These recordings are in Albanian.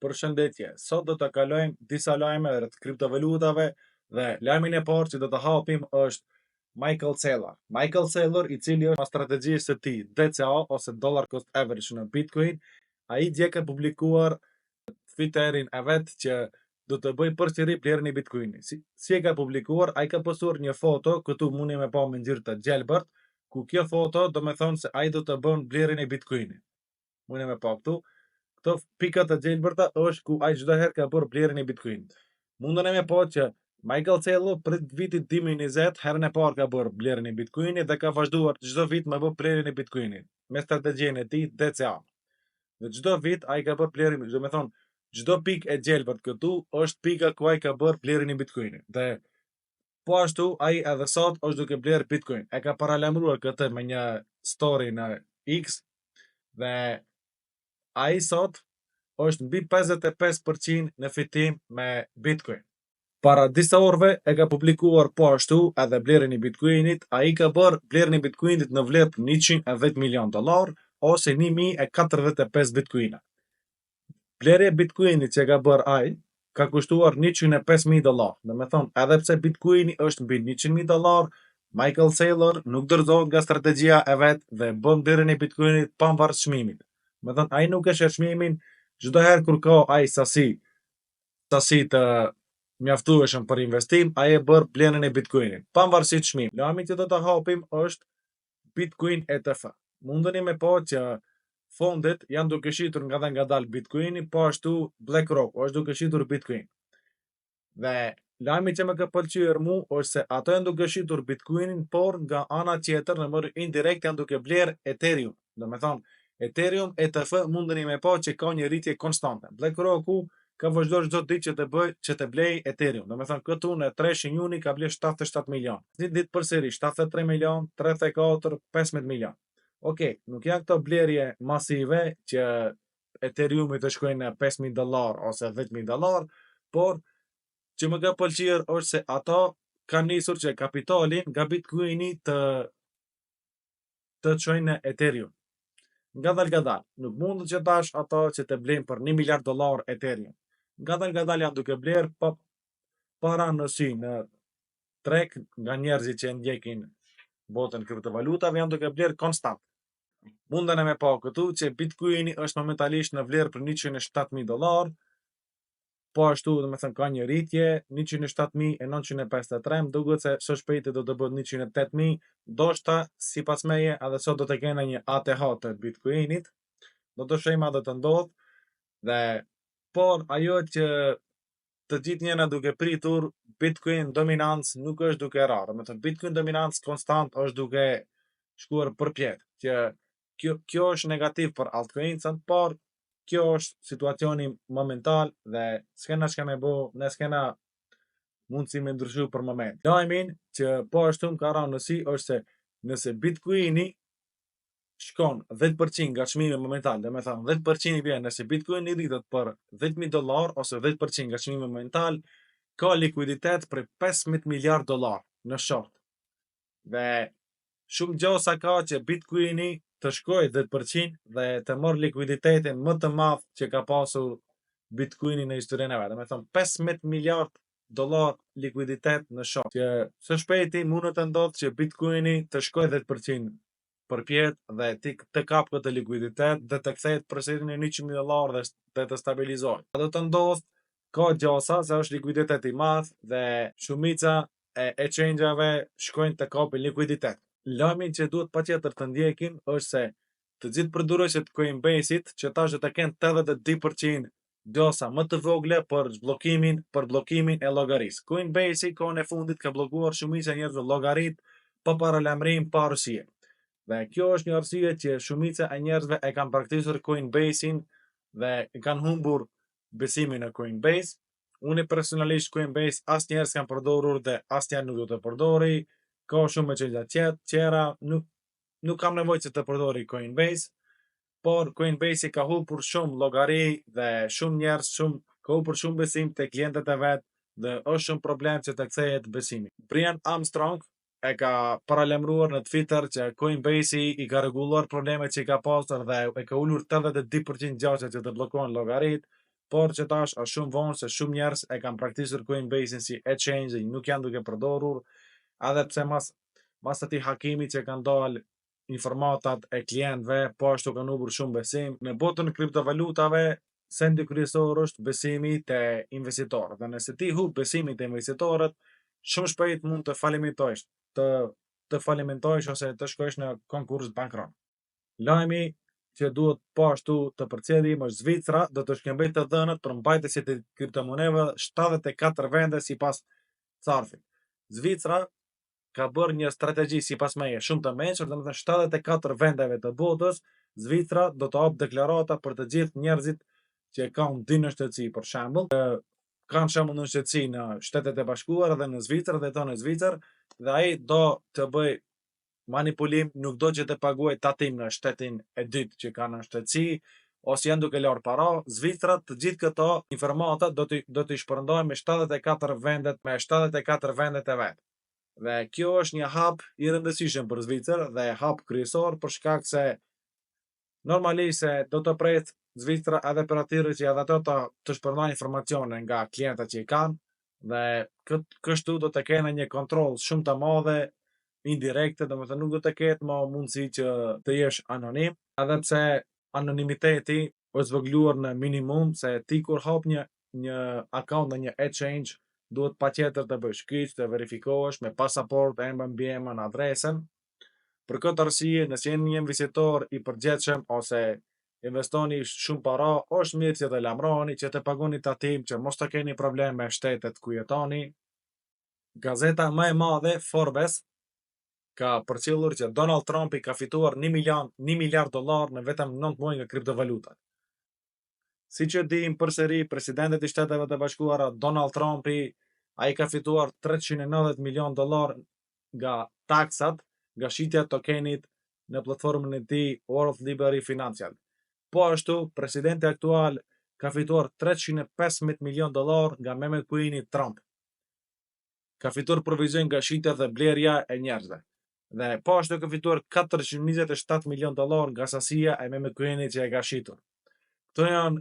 Përshëndetje, sot do të kalojmë disa lajme rreth kriptovalutave dhe lajmin e parë që do të hapim është Michael Saylor. Michael Saylor, i cili është strategjisë së tij DCA ose Dollar Cost Average në Bitcoin, ai dje ka publikuar Twitterin e vet që do të bëj përsëri blerjen e Bitcoinit. Si e ka publikuar, ai ka postuar një foto, këtu mundi me pa me ngjyrë të gjelbërt, ku kjo foto do me thonë se ai do të bën blerjen e Bitcoinit. Mundi me pa këtu. Këto pikat e gjelbërta është ku ai çdo herë ka bërë blerjen e Bitcoinit. Mundën e me po që Michael Saylor për vitin 2020 herën e parë ka bërë blerjen e Bitcoinit dhe ka vazhduar çdo vit me bërë blerjen e Bitcoinit me strategjinë e tij DCA. Në çdo vit ai ka bërë blerjen, do të thonë çdo pikë e gjelbërt këtu është pika ku ai ka bërë blerjen e Bitcoinit. Dhe po ashtu ai edhe sot është duke blerë Bitcoin. E ka paralajmëruar këtë me një story në X dhe ai sot është mbi 55% në fitim me Bitcoin. Para disa orëve e ka publikuar po ashtu edhe blerjen e Bitcoinit. Ai ka bërë blerjen e Bitcoinit në vlerë $110 milion ose 1045 Bitcoina. Blerja e Bitcoinit që ka bërë ai ka kushtuar $105.000. Do të thonë, edhe pse Bitcoini është mbi $100.000, Michael Saylor nuk dorëzohet nga strategjia e vet dhe bën blerjen e Bitcoinit pavarësisht çmimit. Me thënë, ai nuk e sheh çmimin çdo herë kur ka ai sasi të mjaftueshëm për investim, ai e bër blerjen e Bitcoinit, pavarësisht çmimit. Lajmi që do ta hapim është Bitcoin ETF. Mundeni me pa që fondet janë duke shitur ngadalë Bitcoinin, po ashtu BlackRock është duke shitur Bitcoin. Dhe lajmi që më ka pëlqyer mu është se ato janë duke shitur Bitcoinin, por nga ana tjetër në mënyrë indirekt janë duke bler Ethereum. Do të thonë, Ethereum ETF mundeni me pa që ka një rritje konstante. BlackRocku ka vazhduar çdo ditë që të blej Ethereum. Do të thonë, këtu në 3 juni ka bler 77 milion. Ditë përsëri 73 milion, 34, 15 milion. Okej, nuk janë këto blerje masive që Ethereumi të shkojnë në $5.000 ose $10.000, por që më ka pëlqyer është se ato kanë nisur që kapitalin nga Bitcoini të çojnë në Ethereum. Ngadalë, nuk mundet që tash ato që të blejnë për $1 miliard Ethereum. Ngadalë janë duke bler para në sy, në treg nga njerëzit që ndjekin botën kriptovalutave janë duke bler konstant. Munden e me pa këtu që Bitcoini është momentalisht në vlerë për $107.000, po ashtu do të thënë ka një rritje 107.953, duket se së shpejti do të bëhet 108.000, ndoshta sipas meje edhe sot do të kena një ATH të Bitcoinit. Do të shohim a do të ndodh. Dhe por ajo që të gjithë jena duke pritur, Bitcoin dominancë nuk është duke rarë. Me thënë, Bitcoin dominancë konstant është duke shkuar përpjet. Që kjo është negativ për altcoins, por kjo është situacioni momental dhe s'kena çka me bo, ne s'kena mundësi me ndryshu për moment. Lajmin që po ashtu më ka rënë në sy është se nëse Bitcoini shkon 10% nga çmimi momental, dhe me thënë 10% i vjen nëse Bitcoini rritet për $10.000 ose 10% nga çmimi momental, ka likuiditet për $15 miliard në short. Dhe shumë gjosa ka që Bitcoini të shkojë 10% dhe të marrë likuiditetin më të madh që ka pasur Bitcoini në historinë e vet. Do të thonë $15 miliard likuiditet në shok. Që së shpejti mund të ndodhë që Bitcoini të shkojë 10% përpjet dhe të kap këtë likuiditet dhe të kthehet përsëri në $100.000 dhe të stabilizohet. Do të ndodhë ka gjosa se është likuiditet i madh dhe shumica e exchange-ave shkojnë të kapin likuiditet. Lajmi që duhet patjetër të ndjekim është se të gjithë përdoruesit të Coinbase-it që tash do të kenë 82% gjosa më të vogla për bllokimin e llogarisë. Coinbase kohën e fundit ka bllokuar shumica e njerëzve llogarit pa paralajmërim, pa arsye. Dhe kjo është një arsye që shumica e njerëzve e kanë praktikosur Coinbase-in dhe kanë humbur besimin në Coinbase. Unë personalisht Coinbase asnjëherë s'kam përdorur dhe asnjëherë nuk do të përdori. Ka shumë exchange tjera, nuk kam nevojë që të përdori Coinbase, por Coinbase ka humbur shumë llogari dhe shumë njerëz ka humbur shumë besim te klientët e vet dhe është shumë problem që të kthehet besimi. Brian Armstrong e ka paralajmëruar në Twitter që Coinbase i ka rregulluar problemet që i ka pasur dhe e ka ulur 82% gjasat që të bllokohen llogarit, por që tash është shumë vonë se shumë njerëz e kanë praktisur Coinbase-in si exchange dhe nuk janë duke përdorur, edhe pse mas atij hakimi që kanë dalë informatat e klientëve, po ashtu kanë humbur shumë besim. Në botën e kriptovalutave, sendi kryesor është besimi te investitorët. Dhe nëse ti humb besimin te investitorët, shumë shpejt mund të falimentojsh, të falimentojsh ose të shkosh në konkurs bankron. Lajmi që duhet po ashtu të përcjellim është Zvicra do të shkëmbejë të dhënat për mbajtësit e kriptomonedave 74 vende sipas Carfit. Zvicra ka bërë një strategji sipas meje shumë të mençur, domethënë 74 vendeve të botës, Zvicra do të hap deklarata për të gjithë njerëzit që kanë dy nështëtsi, për shembull, kanë shembull nështëtsi në Shtetet e Bashkuara dhe në Zvicër, dhe tonë në Zvicër, dhe ai do të bëj manipulim, nuk do që të paguaj tatim në shtetin e dytë që ka nështëtsi, ose janë duke larë para. Zvicra të gjithë këto informata do t'i shpërndajë me 74 vendet e vet. Dhe kjo është një hap i rëndësishëm për Zvicër dhe hap kryesor për shkak se normalisht se do të pret Zvicra edhe për atyre që edhe ato të shpërndajnë informacione nga klientët që i kanë, dhe kështu do të kenë një kontroll shumë të madhe indirekte, domethënë nuk do të ketë më mundësi që të jesh anonim, edhe pse anonimiteti është zvogëluar në minimum, se ti kur hap një account në një exchange duhet patjetër të bësh kyç, të verifikohesh me pasaport, emër, adresën. Për këtë arsye, nëse jeni një investitor i përgjithshëm ose investoni shumë para, është mirë që të lamroni, që të pagoni tatim, që mos të keni probleme me shtetet ku jetoni. Gazeta më e madhe, Forbes, ka përcjellur që Donald Trumpi ka fituar $1 miliard në vetëm 9 muaj nga kriptovalutat. Siç e dim përsëri, presidenti i Shteteve të Bashkuara Donald Trumpi, ai ka fituar $390 milion nga taksat, nga shitja e tokenit në platformën e tij World Liberty Financial. Po ashtu, presidenti aktual ka fituar $315 milion nga meme queeni Trump. Ka fituar provizion nga shitja dhe blerja e njerëzve. Dhe po ashtu ka fituar $427 milion nga sasia e meme queenit që e ka shitur. Këto janë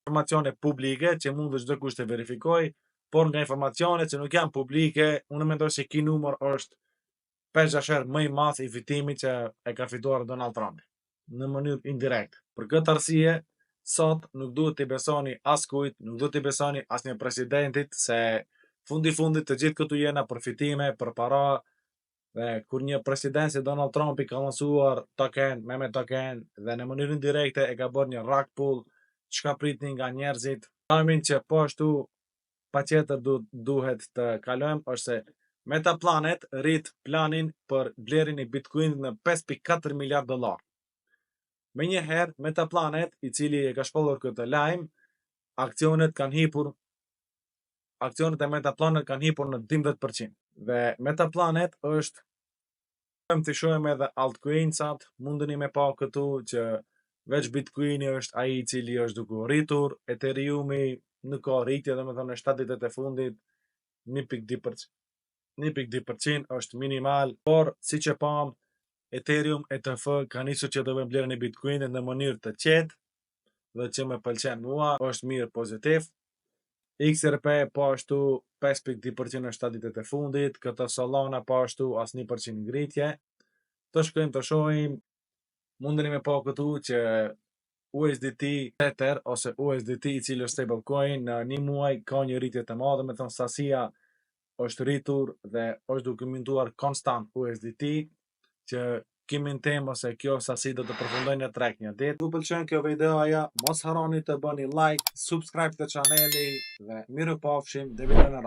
informacione publike që mund çdo kush të verifikoj, por nga informacionet që nuk janë publike, unë mendoj se ky numër është 5 herë më i madh i fitimit që e ka fituar Donald Trump në mënyrë indirekte. Për këtë arsye, sot nuk duhet t'i besoni askujt, nuk duhet t'i besoni asnjë presidentit, se fundi fundit të gjithë këtu jena për fitime, për para, dhe kur një president si Donald Trump i ka lansuar token, meme token, dhe në mënyrë indirekte e ka bërë një rug pull, çka pritni nga njerëzit, lajmin që po ashtu patjetër duhet të kalojmë është se Metaplanet rrit planin për blerjen e Bitcoinit në $5.4 miliard. Menjëherë Metaplanet, i cili e ka shpallur këtë lajm, aksionet e Metaplanet kanë hipur në 12%. Dhe Metaplanet është, të shohim edhe altcoinsat, mundeni me pa këtu që veç Bitcoini është ai i cili është duke rritur, Ethereumi nuk ka rritje, domethënë në 7 ditët e fundit 1.2%. 1.2% është minimal, por siç e pam, Ethereum ETF ka nisur që të bëjë blerjen e Bitcoinit në mënyrë të qetë, dhe që më pëlqen mua, është mirë pozitiv. XRP po ashtu 5.2% në 7 ditët e fundit, këto Solana po ashtu as 1% ngritje. Të shkojmë të shohim, mundeni me pa këtu që USDT Tether ose USDT i cili është stablecoin në një muaj ka një rritje të madhe, me thënë sasia është rritur dhe është dokumentuar konstant USDT, që kimin tem ose kjo sasi do të përfundoj në treg një ditë. Ju pëlqen kjo videoja, mos harroni të bëni like, subscribe të chaneli dhe mirupafshim deri në video në radhë.